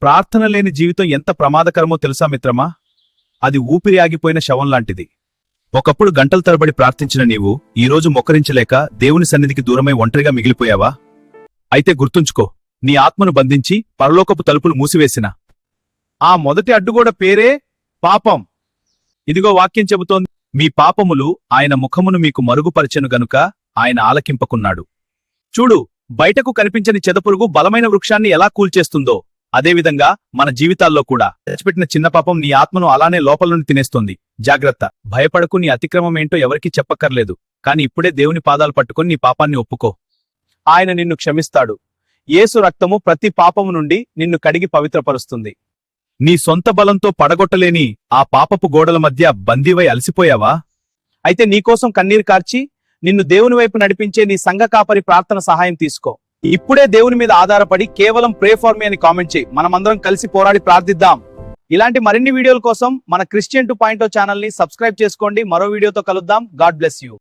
ప్రార్థన లేని జీవితం ఎంత ప్రమాదకరమో తెలుసా మిత్రమా? అది ఊపిరి ఆగిపోయిన శవం లాంటిది. ఒకప్పుడు గంటల తరబడి ప్రార్థించిన నీవు ఈరోజు మొక్కరించలేక దేవుని సన్నిధికి దూరమై ఒంటరిగా మిగిలిపోయావా? అయితే గుర్తుంచుకో, నీ ఆత్మను బంధించి పరలోకపు తలుపులు మూసివేసిన ఆ మొదటి అడ్డుగోడ పేరే పాపం. ఇదిగో వాక్యం చెబుతోంది, మీ పాపములు ఆయన ముఖమును మీకు మరుగుపరచెను గనుక ఆయన ఆలకింపకున్నాడు. చూడు, బయటకు కనిపించని చెదపురుగు బలమైన వృక్షాన్ని ఎలా కూల్చేస్తుందో, అదేవిధంగా మన జీవితాల్లో కూడా తెచ్చిపెట్టిన చిన్న పాపం నీ ఆత్మను అలానే లోపల నుండి తినేస్తుంది. జాగ్రత్త, భయపడకు. నీ అతిక్రమమేంటో ఎవరికీ చెప్పక్కర్లేదు. కాని ఇప్పుడే దేవుని పాదాలు పట్టుకుని నీ పాపాన్ని ఒప్పుకో. ఆయన నిన్ను క్షమిస్తాడు. యేసు రక్తము ప్రతి పాపము నుండి నిన్ను కడిగి పవిత్రపరుస్తుంది. నీ సొంత బలంతో పడగొట్టలేని ఆ పాపపు గోడల మధ్య బందీవై అలసిపోయావా? అయితే నీకోసం కన్నీరు కార్చి నిన్ను దేవుని వైపు నడిపించే నీ సంఘ కాపరి ప్రార్థన సహాయం తీసుకో. ఇప్పుడే దేవుని మీద ఆధారపడి కేవలం ప్రే ఫర్ మీ అని కామెంట్ చేయి. మనమందరం కలిసి పోరాడి ప్రార్థిద్దాం. ఇలాంటి మరిన్ని వీడియోల కోసం మన క్రిస్టియన్ 2.0 ఛానల్ ని సబ్స్క్రైబ్ చేసుకోండి. మరో వీడియోతో కలుద్దాం. God bless you.